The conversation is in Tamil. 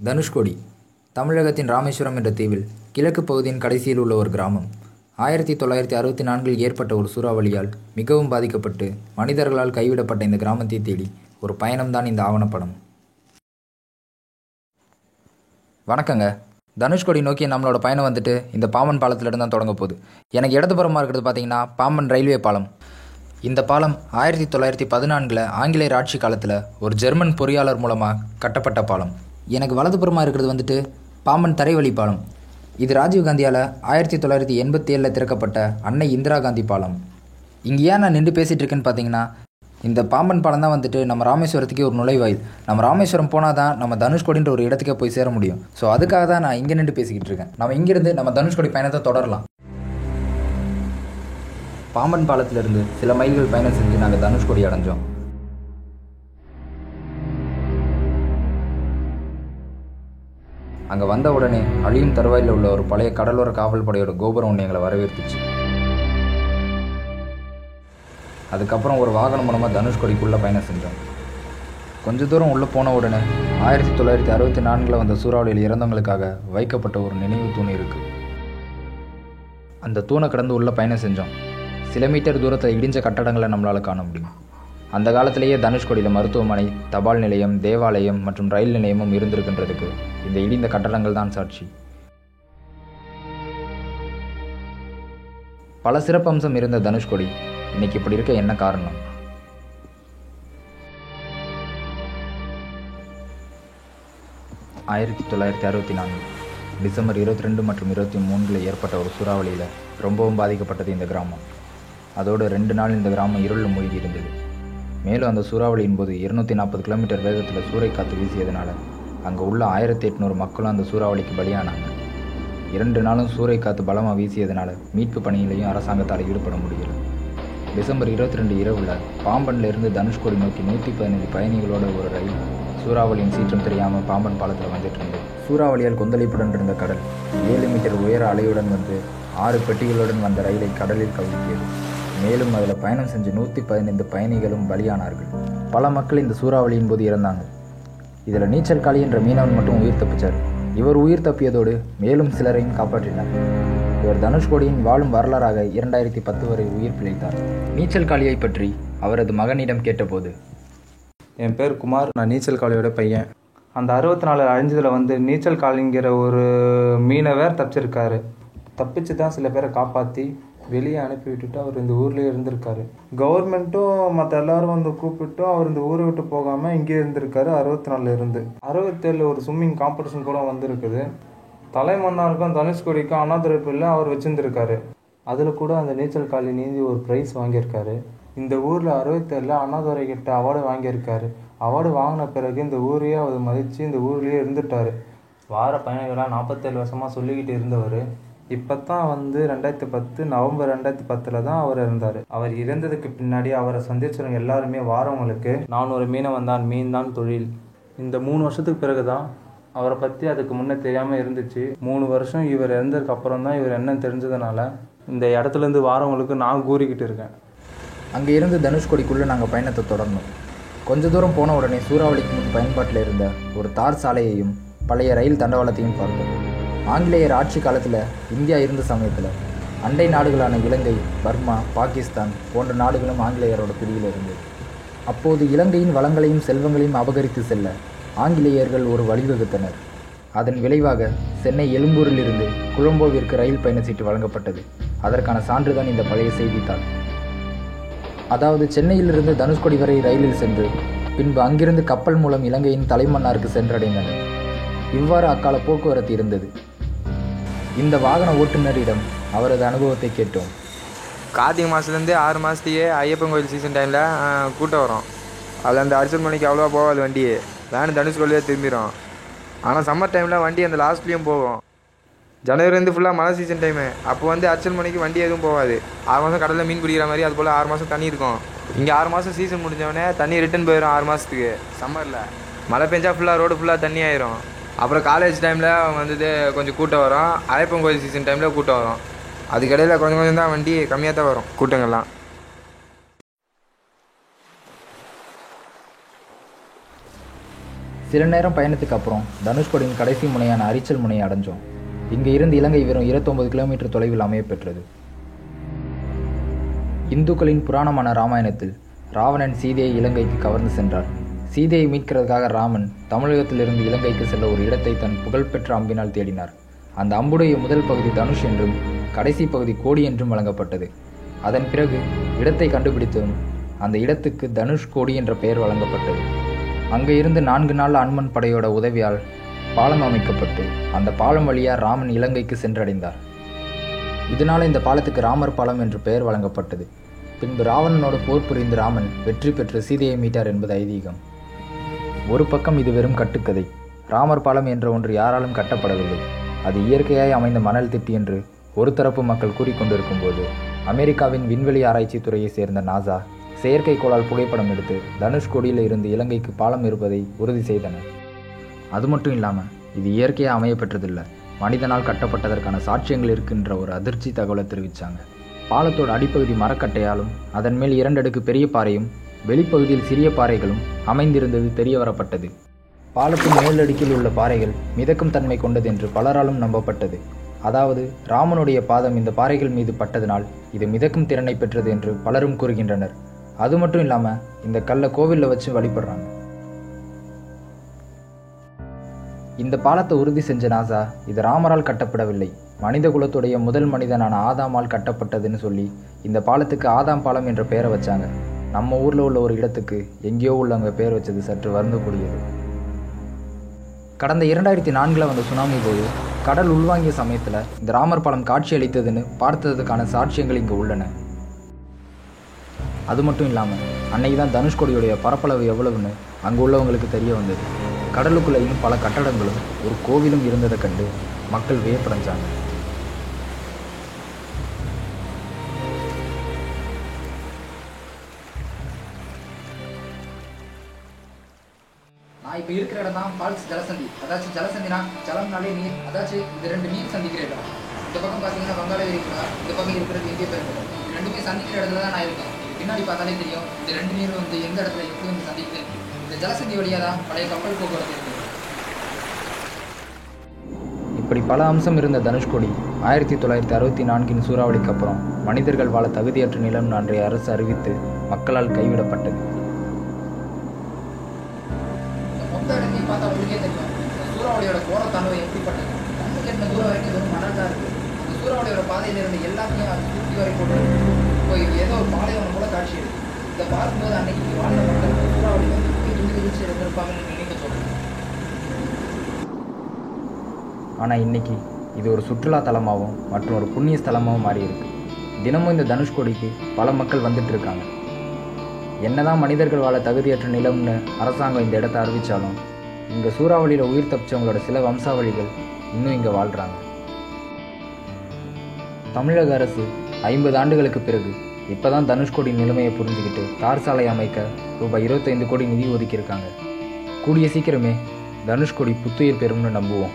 தனுஷ்கோடி தமிழகத்தின் ராமேஸ்வரம் என்ற தீவில் கிழக்கு பகுதியின் கடைசியில் உள்ள ஒரு கிராமம். 1964இல் ஏற்பட்ட ஒரு சூறாவளியால் மிகவும் பாதிக்கப்பட்டு மனிதர்களால் கைவிடப்பட்ட இந்த கிராமத்தை தேடி ஒரு பயணம்தான் இந்த ஆவணப்படம். வணக்கங்க. தனுஷ்கோடி நோக்கி நம்மளோட பயணம் வந்துட்டு இந்த பாம்பன் பாலத்திலிருந்து தான் தொடங்க போகுது. எனக்கு இடதுபுறமாக இருக்கிறது பார்த்தீங்கன்னா பாம்பன் ரயில்வே பாலம். இந்த பாலம் 1914 ஆங்கிலேயர் ஆட்சி காலத்தில் ஒரு ஜெர்மன் பொறியாளர் மூலமாக கட்டப்பட்ட பாலம். எனக்கு வலதுபுறமாக இருக்கிறது வந்துட்டு பாம்பன் தரைவழி பாலம். இது ராஜீவ்காந்தியால் 1987 திறக்கப்பட்ட அன்னை இந்திரா காந்தி பாலம். இங்கே ஏன் நான் நின்று பேசிகிட்டு இருக்கேன்னு பார்த்தீங்கன்னா, இந்த பாம்பன் பாலம் தான் வந்துட்டு நம்ம ராமேஸ்வரத்துக்கே ஒரு நுழைவாயில். நம்ம ராமேஸ்வரம் போனால் தான் நம்ம தனுஷ்கோடின்ற ஒரு இடத்துக்கே போய் சேர முடியும். ஸோ அதுக்காக தான் நான் இங்கே நின்று பேசிக்கிட்டு இருக்கேன். நம்ம இங்கேருந்து நம்ம தனுஷ்கோடி பயணத்தை தொடரலாம். பாம்பன் பாலத்திலிருந்து சில மைல்கள் பயணம் செஞ்சு நாங்கள் தனுஷ்கோடி அடைஞ்சோம். அங்கே வந்த உடனே அழியும் தருவாயில் உள்ள ஒரு பழைய கடலோர காவல் படையோட கோபுரம் ஒன்று எங்களை வரவேற்றுச்சு. அதுக்கப்புறம் ஒரு வாகனம் மூலமாக தனுஷ்கோடிக்குள்ளே பயணம் செஞ்சோம். கொஞ்ச தூரம் உள்ளே போன உடனே 1964 வந்த சூறாவளியில் இறந்தவங்களுக்காக வைக்கப்பட்ட ஒரு நினைவு தூண் இருக்குது. அந்த தூணை கடந்து உள்ளே பயணம் செஞ்சோம். சில மீட்டர் தூரத்தில் இடிஞ்ச கட்டடங்களை நம்மளால் காண முடியும். அந்த காலத்திலேயே தனுஷ்கோடியில் மருத்துவமனை, தபால் நிலையம், தேவாலயம் மற்றும் ரயில் நிலையமும் இருந்திருக்கின்றதுக்கு இந்த இடிந்த கட்டடங்கள் தான் சாட்சி. பல சிறப்பம்சம் இருந்த தனுஷ்கோடி இன்னைக்கு இப்படி இருக்க என்ன காரணம்? டிசம்பர் 22 மற்றும் 23 ஏற்பட்ட ஒரு சூறாவளியில் ரொம்பவும் பாதிக்கப்பட்டது இந்த கிராமம். அதோடு 2 நாள் இந்த கிராமம் இருளில் மூழ்கி இருந்தது. மேலும் அந்த சூறாவளியின் போது 240 கிலோமீட்டர் வேகத்தில் சூறைக்காற்று வீசியதுனால அங்கே உள்ள 1800 மக்களும் அந்த சூறாவளிக்கு பலியானாங்க. 2 நாளும் சூறைக்காற்று பலமாக வீசியதுனால மீட்பு பணியிலையும் அரசாங்கத்தால் ஈடுபட முடியல. டிசம்பர் 22 இரவில் பாம்பனில் இருந்து தனுஷ்கோடி நோக்கி 115 பயணிகளோட ஒரு ரயில் சூறாவளியின் சீற்றம் தெரியாமல் பாம்பன் பாலத்தில் வந்துட்டு இருந்தது. சூறாவளியால் கொந்தளிப்புடன் இருந்த கடல் 7 மீட்டர் உயர அலையுடன் வந்து 6 பெட்டிகளுடன் வந்த ரயிலை கடலில் கவிழ்த்தியது. மேலும் அதில் பயணம் செஞ்சு 115 பயணிகளும் பலியானார்கள். பல மக்கள் இந்த சூறாவளியின் போது இறந்தாங்க. இதில் நீச்சல் காளி என்ற மீனவன் மட்டும் உயிர் தப்பிச்சார். இவர் உயிர் தப்பியதோடு மேலும் சிலரையும் காப்பாற்றினார். இவர் தனுஷ்கோடியின் வாழும் வரலாறாக 2010 வரை உயிர் பிழைத்தார். நீச்சல் காளியை பற்றி அவரது மகனிடம் கேட்டபோது, என் பேர் குமார், நான் நீச்சல் காளியோட பையன். அந்த 64 அழிஞ்சதில் வந்து நீச்சல் காளிங்கிற ஒரு மீனவர் தப்பிச்சிருக்காரு. தப்பிச்சு தான் சில பேரை காப்பாற்றி வெளியே அனுப்பி விட்டுட்டு அவர் இந்த ஊர்லேயே இருந்திருக்காரு. கவர்மெண்ட்டும் மற்ற எல்லாரும் வந்து கூப்பிட்டும் அவர் இந்த ஊரை விட்டு போகாமல் இங்கே இருந்திருக்காரு. 64 இருந்து 67 ஒரு ஸ்விம்மிங் காம்படிஷன் கூட வந்திருக்குது. தலைமன்னாருக்கும் தனுஷ்கோடிக்கும் அண்ணாதுரை பிள்ளை அவர் வச்சுருந்துருக்காரு. அதில் கூட அந்த நீச்சல் காளி நீந்தி ஒரு ப்ரைஸ் வாங்கியிருக்காரு. இந்த ஊரில் 67 அண்ணாதுரை கிட்ட அவார்டு வாங்கியிருக்காரு. அவார்டு வாங்கின பிறகு இந்த ஊரையே அவர் மதித்து இந்த ஊர்லேயே இருந்துட்டார். வார பயணிகளாக 47 வருஷமாக சொல்லிக்கிட்டு இருந்தவர் இப்போ தான் வந்து 2010 நவம்பர் 2010 தான் அவர் இருந்தார். அவர் இறந்ததுக்கு பின்னாடி அவரை சந்திச்சவங்க எல்லாருமே வாரவங்களுக்கு நான் ஒரு மீனவன் தான், மீன் தான் தொழில். இந்த 3 வருஷத்துக்கு பிறகு தான் அவரை பற்றி அதுக்கு முன்னே தெரியாமல் இருந்துச்சு. 3 வருஷம் இவர் இறந்ததுக்கு அப்புறம் தான் இவர் என்ன தெரிஞ்சதுனால இந்த இடத்துலேருந்து வாரவங்களுக்கு நான் கூறிக்கிட்டு இருக்கேன். அங்கே இருந்து தனுஷ்கோடிக்குள்ளே நாங்கள் பயணத்தை தொடர்ந்தோம். கொஞ்ச தூரம் போன உடனே சூறாவளிக்கு முன் பயன்பாட்டில் இருந்த ஒரு தார் சாலையையும் பழைய ரயில் தண்டவாளத்தையும் பார்த்தோம். ஆங்கிலேயர் ஆட்சி காலத்தில் இந்தியா இருந்த சமயத்தில் அண்டை நாடுகளான இலங்கை, பர்மா, பாகிஸ்தான் போன்ற நாடுகளும் ஆங்கிலேயரோட பிடியில் இருந்தது. அப்போது இலங்கையின் வளங்களையும் செல்வங்களையும் அபகரித்து செல்ல ஆங்கிலேயர்கள் ஒரு வழிவகுத்தனர். அதன் விளைவாக சென்னை எழும்பூரில் இருந்து கொழும்போவிற்கு ரயில் பயணச்சீட்டு வழங்கப்பட்டது. அதற்கான சான்றுதான் இந்த பழைய செய்தித்தாள். அதாவது சென்னையிலிருந்து தனுஷ்கோடி வரை ரயிலில் சென்று பின்பு அங்கிருந்து கப்பல் மூலம் இலங்கையின் தலைமன்னாருக்கு சென்றடைந்தனர். இவ்வாறு அக்கால போக்குவரத்து இருந்தது. இந்த வாகன ஓட்டுநரிடம் அவரது அனுபவத்தை கேட்டோம். கார்த்திகை மாதத்துலேருந்து 6 மாதத்துலேயே ஐயப்பன் கோயில் சீசன் டைமில் கூட்டம் வரும். அதில் அந்த அர்ச்சல் மணிக்கு அவ்வளோவா போகாது வண்டி, வேன் தனுஷ்கோடியே திரும்பிடும். ஆனால் சம்மர் டைமில் வண்டி அந்த லாஸ்ட்லேயும் போகும். ஜனவரிலேருந்து ஃபுல்லாக மழை சீசன் டைமு. அப்போ வந்து அர்ச்சல் மணிக்கு வண்டி எதுவும் போகாது. 6 மாதம் கடலில் மீன் பிடிக்கிற மாதிரி, அது போல் 6 மாதம் தண்ணி இருக்கும். இங்கே 6 மாதம் சீசன் முடிஞ்சவொடனே தண்ணி ரிட்டன் போயிடும். 6 மாதத்துக்கு சம்மரில் மழை பெஞ்சா ஃபுல்லாக ரோடு ஃபுல்லாக தண்ணி ஆயிரும். அப்புறம் காலேஜ் டைமில் வந்து கொஞ்சம் கூட்டம் வரும். ஐயப்பன் கோயில் சீசன் டைமில் கூட்டம் வரும். அதுக்கிடையில் கொஞ்சம் கொஞ்சம் தான் வண்டி கம்மியாக தான் வரும் கூட்டங்கள்லாம். சில நேரம் பயணத்துக்கு அப்புறம் தனுஷ்கோடியின் கடைசி முனையான அரிச்சல் முனையை அடைஞ்சோம். இங்கே இருந்து இலங்கை வெறும் 29 கிலோமீட்டர் தொலைவில் அமையப்பெற்றது. இந்துக்களின் புராணமான ராமாயணத்தில் ராவணன் சீதையை இலங்கைக்கு கவர்ந்து சென்றார். சீதையை மீட்கிறதுக்காக ராமன் தமிழகத்திலிருந்து இலங்கைக்கு செல்ல ஒரு இடத்தை தன் புகழ்பெற்ற அம்பினால் தேடினார். அந்த அம்புடைய முதல் பகுதி தனுஷ் என்றும் கடைசி பகுதி கோடி என்றும் வழங்கப்பட்டது. அதன் பிறகு இடத்தை கண்டுபிடித்ததும் அந்த இடத்துக்கு தனுஷ் கோடி என்ற பெயர் வழங்கப்பட்டது. அங்கே இருந்து 4 நாள் அனுமன் படையோட உதவியால் பாலம் அமைக்கப்பட்டு அந்த பாலம் வழியாக ராமன் இலங்கைக்கு சென்றடைந்தார். இதனால் இந்த பாலத்துக்கு ராமர் பாலம் என்று பெயர் வழங்கப்பட்டது. பின்பு ராவணனோடு போர் புரிந்து ராமன் வெற்றி பெற்று சீதையை மீட்டார் என்பது ஐதீகம். ஒரு பக்கம் இது வெறும் கட்டுக்கதை. ராமர் பாலம் என்ற ஒன்று யாராலும் கட்டப்படவில்லை. அது இயற்கையாய் அமைந்த மணல் திட்டு என்று ஒரு தரப்பு மக்கள் கூறிக்கொண்டிருக்கும் போது அமெரிக்காவின் விண்வெளி ஆராய்ச்சி துறையை சேர்ந்த நாசா செயற்கைக்கோளால் புகைப்படம் எடுத்து தனுஷ்கோடியில் இருந்து இலங்கைக்கு பாலம் இருப்பதை உறுதி செய்தனர். அது மட்டும் இல்லாமல் இது இயற்கையாக அமைய பெற்றதில்லை, மனிதனால் கட்டப்பட்டதற்கான சாட்சியங்கள் இருக்கின்ற ஒரு அதிர்ச்சி தகவலை தெரிவித்தாங்க. பாலத்தோட அடிப்பகுதி மரக்கட்டையாலும் அதன் மேல் 2 அடுக்கு பெரிய பாறையும் வெளிப்பகுதியில் சிறிய பாறைகளும் அமைந்திருந்தது தெரிய வரப்பட்டது. பாலத்தின் மேலடுக்கில் உள்ள பாறைகள் மிதக்கும் தன்மை கொண்டது என்று பலராலும் நம்பப்பட்டது. அதாவது ராமனுடைய பாதம் இந்த பாறைகள் மீது பட்டதனால் இது மிதக்கும் திறனை பெற்றது என்று பலரும் கூறுகின்றனர். அது மட்டும் இல்லாமல் இந்த கல்லை கோவிலில் வச்சு வழிபடுறாங்க. இந்த பாலத்தை உறுதி செஞ்ச நாசா இது ராமரால் கட்டப்படவில்லை, மனித குலத்துடைய முதல் மனிதனான ஆதாமால் கட்டப்பட்டதுன்னு சொல்லி இந்த பாலத்துக்கு ஆதாம் பாலம் என்ற பெயரை வச்சாங்க. நம்ம ஊரில் உள்ள ஒரு இடத்துக்கு எங்கேயோ உள்ளவங்க பெயர் வச்சது சற்று வருந்தக்கூடியது. கடந்த 2004 வந்த சுனாமி போது கடல் உள்வாங்கிய சமயத்தில் இந்த ராமர் பாலம் காட்சி அளித்ததுன்னு பார்த்ததுக்கான சாட்சியங்கள் இங்கே உள்ளன. அது மட்டும் இல்லாமல் அன்னைக்கு தான் தனுஷ்கோடியுடைய பரப்பளவு எவ்வளவுன்னு அங்கே உள்ளவங்களுக்கு தெரிய வந்தது. கடலுக்குள்ளே இன்னும் பல கட்டடங்களும் ஒரு கோவிலும் இருந்ததை கண்டு மக்கள் வியப்படைஞ்சாங்க. நான் இப்போ இருக்கிற இடம் தான் ஃபால்ஸ் ஜலசந்தி. அதாச்சும் ஜலசந்தினா ஜலம்னாலே நீர், அதாச்சும் இது 2 நீர் சந்திக்கிற இடம். இந்த பக்கம் பார்த்தீங்கன்னா வங்காள விரிகுடா, இந்த பக்கம் இருக்கிறது இந்திய பெருங்கடல். இது 2மே சந்திக்கிற இடத்துல தான் நான் இருக்கேன். பின்னாடி பார்த்தாலே தெரியும் இந்த 2 நீரும் வந்து எந்த இடத்துல எப்படி வந்து சந்திக்குது. இந்த ஜலசந்தி வழியாக தான் பழைய கப்பல் போக்குவரத்து இருக்குது. இப்படி பல அம்சம் இருந்த தனுஷ்கோடி 1964 சூறாவளிக்கு அப்புறம் மனிதர்கள் வாழ தகுதியற்ற நிலம்னு அன்றைய அரசு அறிவித்து மக்களால் கைவிடப்பட்டது. மொத்த இடத்தையும் பார்த்தா உங்களுக்கே தெரியும் சூறாவளியோட கோரத்தானவை எப்படிப்பட்டது. கண்ணுக்கு எட்ட தூரம் வரைக்கும் வெறும் மணல் தான் இருக்குது. அந்த சூறாவளியோட பாதையில் இருந்த எல்லாத்தையும் அது தூக்கி வரை போட்டு இப்போ ஏதோ ஒரு பாலைவனம் கூட காட்சி எடுக்கும். இதை பார்க்கும்போது அன்னைக்கு வாழ்ந்த மக்கள் சூறாவளி வந்து துணி விரிச்சு இருந்திருப்பாங்கன்னு நினைக்க சொல்லுங்கள். ஆனால் இன்னைக்கு இது ஒரு சுற்றுலா தலமாகவும் மற்றும் ஒரு புண்ணிய ஸ்தலமாகவும் மாறி இருக்கு. தினமும் இந்த தனுஷ்கோடிக்கு பல மக்கள் வந்துட்டு இருக்காங்க. என்னதான் மனிதர்கள் வாழ தகுதியற்ற நிலம்னு அரசாங்கம் இந்த இடத்த அறிவித்தாலும் இங்கே சூறாவளியில் உயிர் தப்பிச்சவங்களோட சில வம்சாவளிகள் இன்னும் இங்கே வாழ்கிறாங்க. தமிழக அரசு 50 ஆண்டுகளுக்கு பிறகு இப்போ தான் தனுஷ்கோடி நிலைமையை புரிஞ்சுக்கிட்டு தார் சாலை அமைக்க ரூபாய் 25 கோடி நிதி ஒதுக்கியிருக்காங்க. கூடிய சீக்கிரமே தனுஷ்கோடி புத்துயிர் பெறும்னு நம்புவோம்.